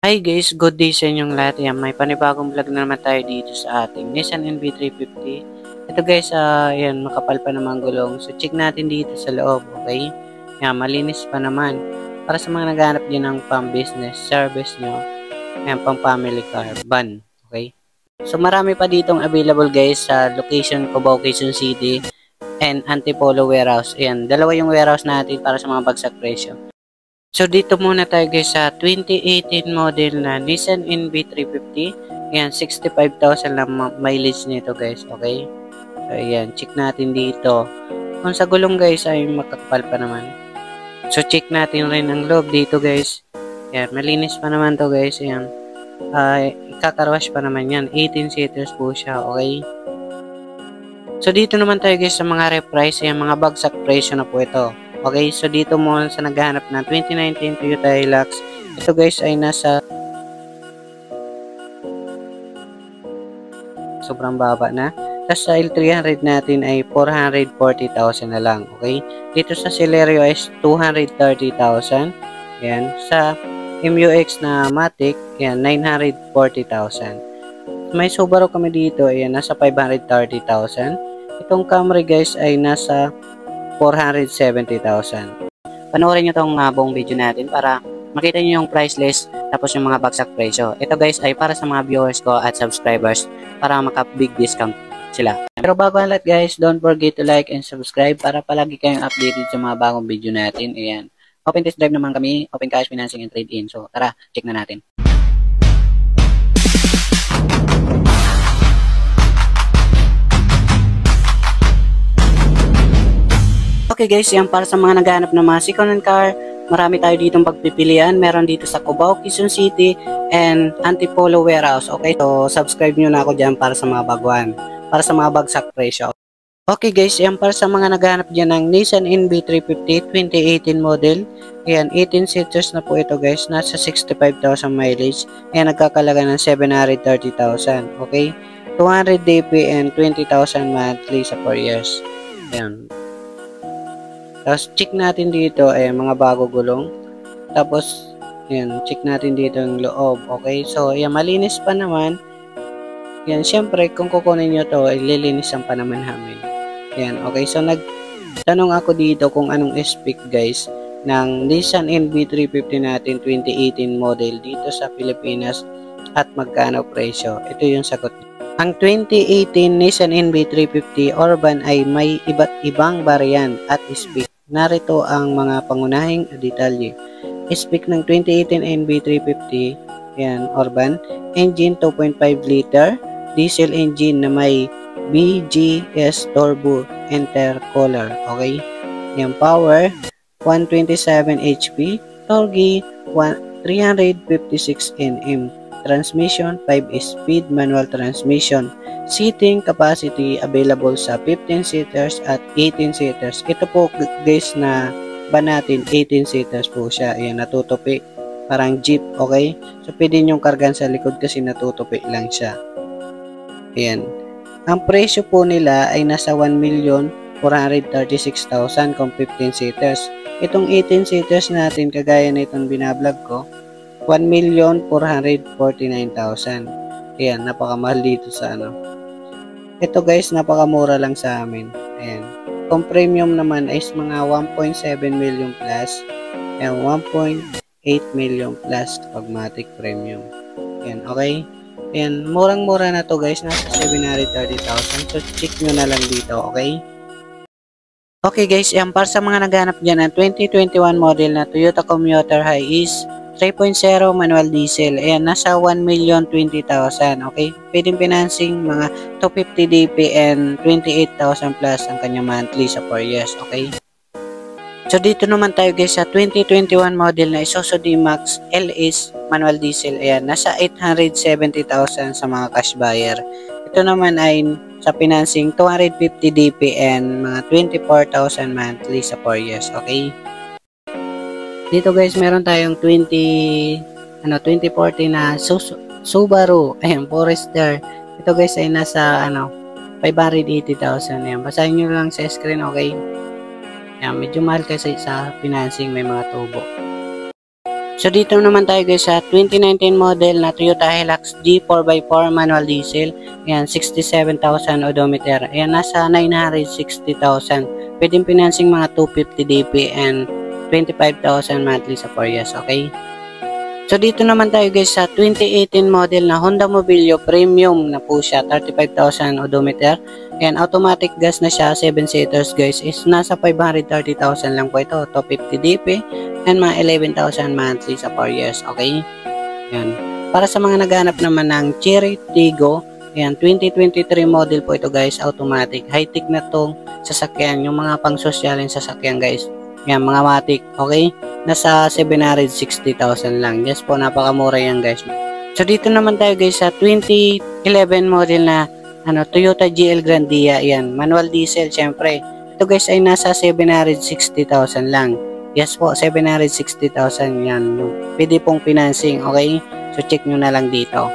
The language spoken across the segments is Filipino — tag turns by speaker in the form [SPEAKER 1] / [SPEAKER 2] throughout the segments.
[SPEAKER 1] Hi guys, good day sa inyong lahat. Yan, may panibagong vlog na naman tayo dito sa ating Nissan NV350. Ito guys, yan, makapal pa naman gulong. So check natin dito sa loob, okay? Yan, malinis pa naman. Para sa mga naghahanap din ng pang-business, service nyo, yan, pang-family car, van, okay? So marami pa ditong available guys sa location Cubao, Quezon City and Antipolo warehouse. Ayan, dalawa yung warehouse natin para sa mga bagsak presyo. So dito muna tayo guys sa 2018 model na Nissan NV350. Ayan, 65,000 lang mileage nito guys, okay? So ayan, check natin dito. Kung sa gulong guys ay makakapal pa naman. So check natin rin ang loob dito guys. Ayan, malinis pa naman to guys. Ayan, ikakarwash pa naman yan. 18 seaters po siya, okay? So dito naman tayo guys sa mga reprice. Ayan, mga bagsak presyo na po ito. Okay, so dito mo sa naghahanap ng 2019 Toyota Hilux, ito guys ay nasa sobrang baba na. Tapos sa L300 natin ay 440,000 na lang. Okay, dito sa Celerio is 230,000. Ayan, sa MUX na Matic, ayan, 940,000. May Subaru kami dito, ayan, nasa 530,000. Itong Camry guys ay nasa 470,000. Panoorin nyo tong buong video natin para makita nyo yung price list tapos yung mga bagsak presyo. Ito guys ay para sa mga viewers ko at subscribers para maka-big discount sila. Pero bago ang lahat guys, don't forget to like and subscribe para palagi kayong updated sa mga bagong video natin. Ayan. Open test drive naman kami, open cash financing and trade-in. So tara, check na natin. Okay guys, yan para sa mga naghahanap ng mga second-hand car, marami tayo ditong pagpipilian. Meron dito sa Cubao, Quezon City, and Antipolo warehouse. Okay, so subscribe nyo na ako dyan para sa mga baguhan, para sa mga bagsak presyo. Okay guys, yan para sa mga naghahanap dyan ng Nissan NV350 2018 model. Ayan, 18 seaters na po ito guys, nasa 65,000 mileage. Ayan, nagkakalaga ng 730,000. Okay, 200 DP and 20,000 monthly sa 4 years. Ayan. Tapos check natin dito ay mga bago gulong. Tapos ayan, check natin dito yung loob. Okay? So ayan, malinis pa naman. Ayan, syempre kung kukunin nyo to ay lilinisan pa naman namin. Ayan, okay. So nagtanong ako dito kung anong spec guys ng Nissan NV350 natin 2018 model dito sa Pilipinas at magkano presyo. Ito yung sagot. Ang 2018 Nissan NV350 Urban ay may iba't ibang variant at spec. Narito ang mga pangunahing detalye. Spec ng 2018 NV350, yan, Urban, engine 2.5 liter, diesel engine na may BGS turbo intercooler, okay? Yan, power 127 HP, torque 356 Nm, transmission 5-speed manual transmission. Seating capacity available sa 15 seaters at 18 seaters. Ito po guys na ba natin 18 seaters po siya. Ayan, natutupi. Parang jeep, okay? So pwede nyo kargan sa likod kasi natutupi lang siya. Ayan. Ang presyo po nila ay nasa 1,436,000 kung 15 seaters. Itong 18 seaters natin, kagaya na itong binablog ko, 1,449,000. Ayan, napakamahal dito sa ano. Ito guys, napakamura lang sa amin. Ayan. Kung premium naman is mga 1.7 million plus. Ayan, 1.8 million plus pag Matic premium. Ayan, okay? Ayan, murang-mura na to guys. Nasa 730,000. So, check nyo na lang dito, okay? Okay guys, ayan, para sa mga naghanap dyan ng 2021 model na Toyota Commuter Hiace 3.0 manual diesel. Ayan, nasa 1,020,000. Okay? Pwedeng financing mga 250 DP and 28,000 plus ang kanyang monthly sa 4 years. Okay? So, dito naman tayo guys sa 2021 model na Isuzu D-Max LS manual diesel. Ayan, nasa 870,000 sa mga cash buyer. Ito naman ay sa financing 250 DP and mga 24,000 monthly sa 4 years. Okay? Dito guys, meron tayong 2014 na Subaru, ayan, Forester. Ito guys ay nasa 580,000. Ayan, basahin nyo lang sa screen, okay? Ayan, medyo mahal kasi sa financing, may mga tubo. So dito naman tayo guys sa 2019 model na Toyota Hilux G4x4 manual diesel. Ayan, 67,000 odometer. Ayan, nasa 960,000. Pwedeng financing mga 250 DP and 25,000 monthly sa 4 years. Okay? So dito naman tayo guys sa 2018 model na Honda Mobilio Premium na po siya, 35,000 odometer. Ayan, automatic gas na siya, 7 seaters guys, is nasa 530,000 lang po ito, 250 DP and mga 11,000 monthly sa 4 years. Okay? Ayan. Para sa mga naghanap naman ng Cherry Tiggo, ayan, 2023 model po ito guys, automatic. High-tech na tong sasakyan, yung mga pang-sosyalin sasakyan guys. Ayan, mga matic, okay? Nasa 760,000 lang. Yes po, napakamura yan guys. So dito naman tayo guys sa 2011 model na Toyota GL Grandia. Ayan, manual diesel syempre. Ito guys ay nasa 760,000 lang. Yes po, 760,000 yan. Pwede pong financing, okay? So check nyo na lang dito.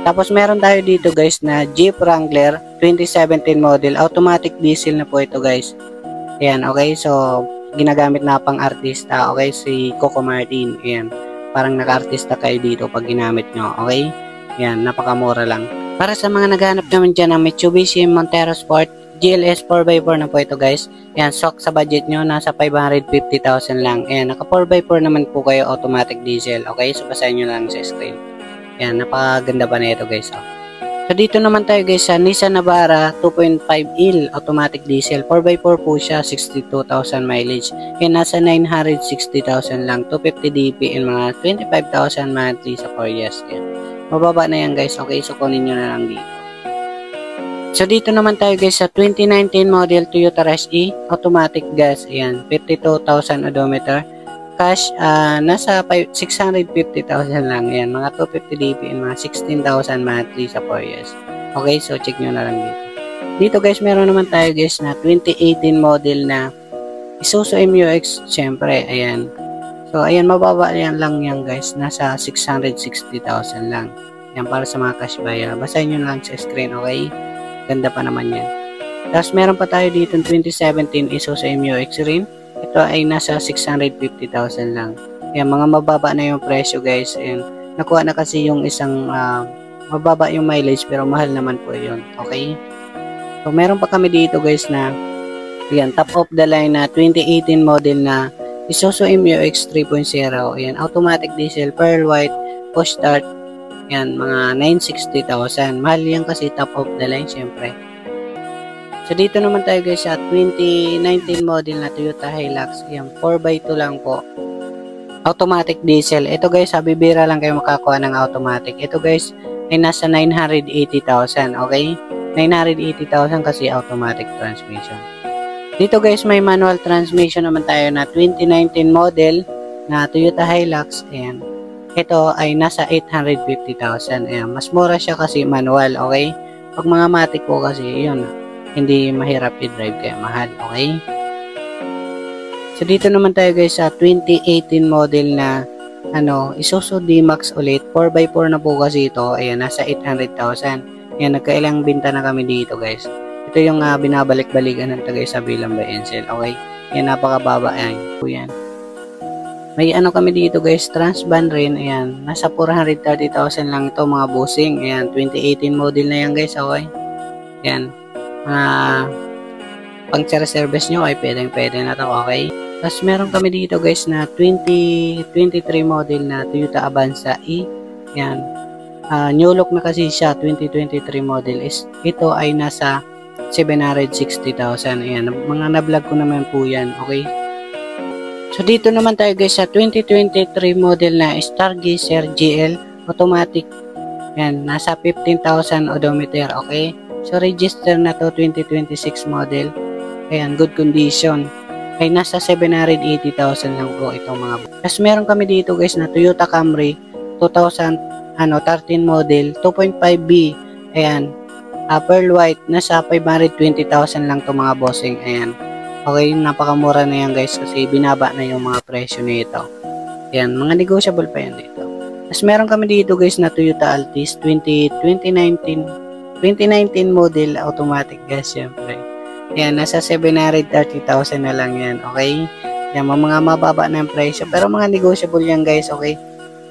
[SPEAKER 1] Tapos meron tayo dito guys na Jeep Wrangler 2017 model. Automatic diesel na po ito guys. Ayan, okay? So ginagamit na pang artista, okay? Si Coco Martin, ayan. Parang naka-artista kayo dito pag ginamit nyo, okay? Ayan, napakamura lang. Para sa mga naghanap naman dyan ng Mitsubishi Montero Sport GLS 4x4 na po ito guys. Ayan, sok sa budget nyo, nasa 550,000 lang. Ayan, naka 4x4 naman po kayo, automatic diesel, okay? So basahin nyo lang sa screen. Ayan, napakaganda pa na ito guys, oh. So dito naman tayo guys sa Nissan Navara 2.5L automatic diesel, 4x4 po siya, 62,000 mileage. Yan, nasa 960,000 lang, 250 DP and mga 25,000 monthly sa 4 years. Yan. Mababa na yan guys, okay? So kunin nyo na lang dito. So dito naman tayo guys sa 2019 model Toyota Rush E automatic gas. Ayan, 52,000 odometer. Cash, nasa 650,000 lang. Ayan, mga 250 DP and mga 16,000 monthly sa 4 years. Okay, so check nyo na lang dito. Dito guys, meron naman tayo guys na 2018 model na Isuzu MU-X, syempre, ayan. So, ayan, mababa yan lang yan guys. Nasa 660,000 lang. Ayan, para sa mga cash buyer. Basahin nyo lang sa screen, okay? Ganda pa naman yan. Tapos, meron pa tayo dito 2017 Isuzu MU-X rin. Ito ay nasa 650,000 lang. Ayan, mga mababa na yung presyo guys. Ayan, nakuha na kasi yung isang mababa yung mileage pero mahal naman po yun. Okay? So, meron pa kami dito guys na ayan, top of the line na 2018 model na Isuzu MU-X 3.0. Ayan, automatic diesel, pearl white, push start. Ayan, mga 960,000. Mahal yan kasi top of the line syempre. So dito naman tayo guys sa 2019 model na Toyota Hilux. Ayan, 4x2 lang po. Automatic diesel. Ito guys, bibira lang kayo makakuha ng automatic. Ito guys ay nasa 980,000. Okay? 980,000 kasi automatic transmission. Dito guys, may manual transmission naman tayo na 2019 model na Toyota Hilux. Ayan. Ito ay nasa 850,000. Ayan, mas mura siya kasi manual. Okay? Pag mga matic po kasi, yun, hindi mahirap i-drive kaya mahal, okay? So dito naman tayo guys sa 2018 model na Isuzu D-Max ulit, 4x4 na po kasi ito. Ayan, nasa 800,000. Ayan, nagkailang binta na kami dito guys. Ito yung binabalik-balikan ng tagay sa Bilang by Encel, okay? Ayan, napakababa. Ayan, po yan. May kami dito guys, Transban rin. Ayan, nasa 430,000 lang ito mga bossing. Ayan, 2018 model na yan guys, okay? Ayan. Pang service nyo ay pwede na to, okay? Tapos meron kami dito guys na 2023 model na Toyota Avanza E. Yan, new look na kasi siya, 2023 model is ito ay nasa 760,000. Ayan, mga na-vlog ko naman po yan, okay? So dito naman tayo guys sa 2023 model na Stargazer GL automatic. Yan, nasa 15,000 odometer, okay? So, register na to 2026 model. Ayan, good condition. Ay, nasa 780,000 lang po itong mga. Tapos, meron kami dito guys na Toyota Camry 2013 model, 2.5B. Ayan, pearl white, nasa 520,000 lang itong mga bossing. Ayan, okay, napakamura na yan guys kasi binaba na yung mga presyo nito. Ayan, mga negotiable pa yan dito. Tapos, meron kami dito guys na Toyota Altis 2019 model automatic gas syempre. Ayan, nasa 730,000 na lang yan, okay? Yan, mga mababa na yung presyo. Pero mga negotiable yan guys, okay?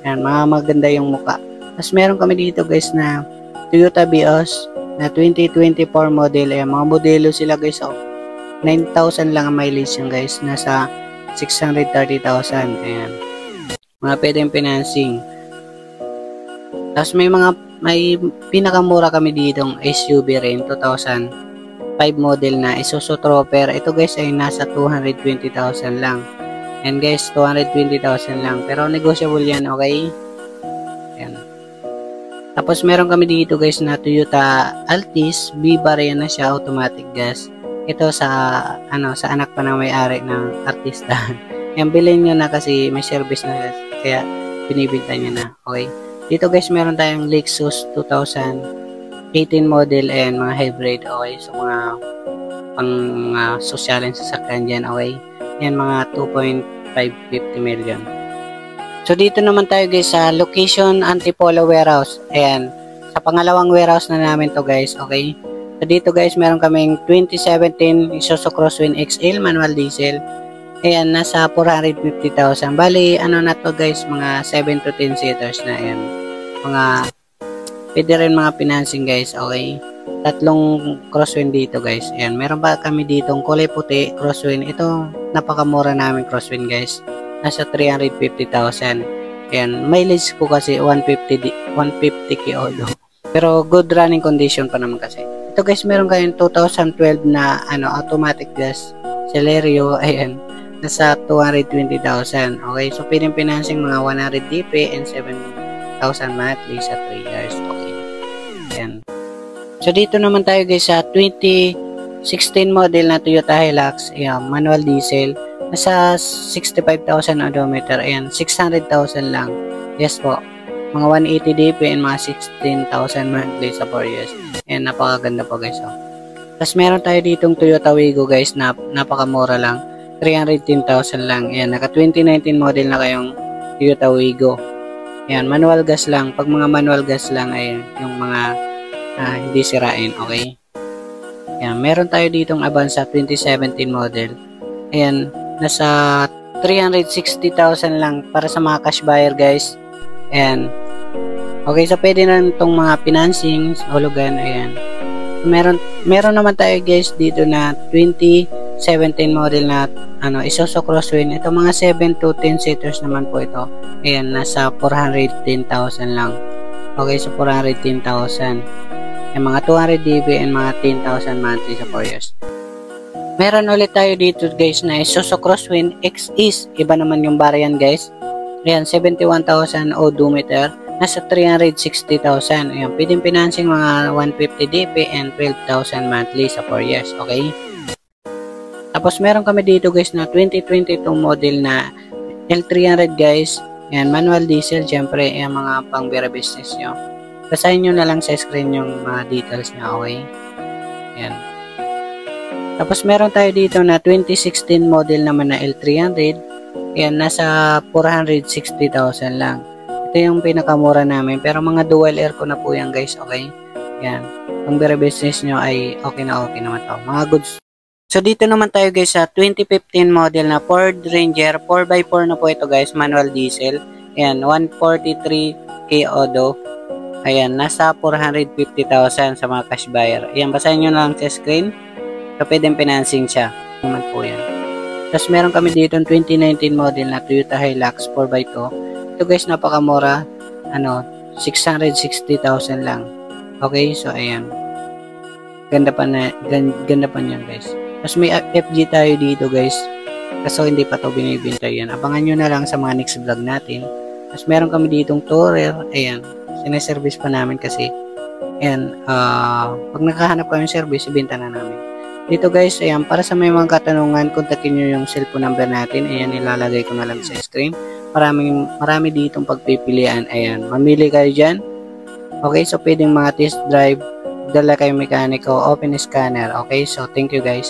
[SPEAKER 1] Yan, mga maganda yung muka. Tapos meron kami dito guys na Toyota Vios na 2024 model. Ayan, mga modelo sila guys, 9,000 lang ang mileage yan guys. Nasa 630,000. Ayan. Mga pwedeng financing. Tapos may pinakamura kami ditong SUV rin, 2005 model na Isuzu Trooper. Ito guys ay nasa 220,000 lang. And guys, 220,000 lang. Pero negotiable yan, okay? Ayan. Tapos meron kami dito guys na Toyota Altis. Viva rin na siya, automatic gas. Ito sa anak pa ng may-ari ng artista. Yan, bilhin nyo na kasi may service na kaya binibinta nyo na, okay? Dito guys, meron tayong Lexus 2018 model and mga hybrid, okay? So mga pang sosyaleng sasakyan dyan, okay? Yan, mga 2.550 million. So dito naman tayo guys sa location Antipolo warehouse. Ayan, sa pangalawang warehouse na namin to guys, okay? So dito guys, meron kaming 2017 Isuzu Crosswind XL manual diesel. Ayan, nasa 450,000. Bali, ano na to guys, mga 7 to 10 seaters na. Ayan, mga pwede rin mga financing guys, okay? Tatlong crosswind dito guys. Ayan, meron pa kami ditong kulay puti crosswind. Ito, napakamura namin crosswind guys. Nasa 350,000. Ayan, mileage po kasi 150 kilo. Pero good running condition pa naman kasi. Ito guys, meron kayong 2012 na automatic gas Celerio. Ayan, nasa 220,000. Okay, so pwedeng financing mga 100 DP and 7,000 monthly sa 3 years. Okay. Ayan. So dito naman tayo guys sa 2016 model na Toyota Hilux. Ayan, manual diesel. Nasa 65,000 odometer. Ayan, 600,000 lang. Yes po. Mga 180 DP and mga 16,000 monthly sa 4 years. Ayan, napakaganda po guys. Tapos meron tayo ditong Toyota Wigo guys na napakamura lang. 310,000 lang. Ayan, naka 2019 model na kayong Toyota Wigo. Ayan, manual gas lang. Pag mga manual gas lang, ayan, yung mga hindi sirain, okay? Ayan, meron tayo ditong Avanza 2017 model. Ayan, nasa 360,000 lang para sa mga cash buyer guys. Ayan. Okay, so pwede na itong mga financing, hulugan, ayan. Meron naman tayo guys dito na 2017 model na Isuzu Crosswind. Ito mga 7 to 10 seaters naman po ito. Ayan, nasa 410,000 lang. Okay, so 410,000. Yung mga 200 dB and mga 10,000 monthly sa 4 years. Meron ulit tayo dito guys na Isuzu Crosswind XS. Iba naman yung variant guys. Ayan, 71,000 odometer. Nasa 360,000. Ayan, pwedeng financing mga 150 DP and 12,000 monthly sa 4 years. Okay? Tapos meron kami dito guys na 2022 model na L300 guys. Ayan, manual diesel. Siyempre, ayan, mga pang beer business nyo. Basahin nyo na lang sa screen yung mga details nyo. Okay? Ayan. Tapos meron tayo dito na 2016 model naman na L300. Ayan, nasa 460,000 lang. Ito yung pinakamura namin. Pero mga dual air ko na po yan guys. Okay? Ayan. Kung beer business nyo ay okay naman to. Mga goods. So dito naman tayo guys sa 2015 model na Ford Ranger. 4x4 na po ito guys. Manual diesel. Ayan. 143K odo. Ayan. Nasa 450,000 sa mga cash buyer. Ayan. Basahin nyo na lang sa screen. So pwedeng financing siya. Naman po yan. Tapos meron kami dito 2019 model na Toyota Hilux 4x2. Ito guys, napakamura. 660,000 lang. Okay, so ayan. Ganda pa niyan guys. Tapos may FG tayo dito guys. Kaso hindi pa to binibenta yan. Abangan nyo na lang sa mga next vlog natin. Tapos meron kami ditong Tourer. Ayan. Sineservice pa namin kasi. Ayan. Pag nakahanap kami ng service, ibenta na namin. Dito guys, ayan, para sa may mga katanungan, kontakin nyo yung cellphone number natin. Ayan, ilalagay ko na lang sa screen. Marami ditong pagpipilian. Ayan, mamili kayo dyan. Okay, so pwedeng mga test drive, dala kayo mekaniko, open scanner. Okay, so thank you guys.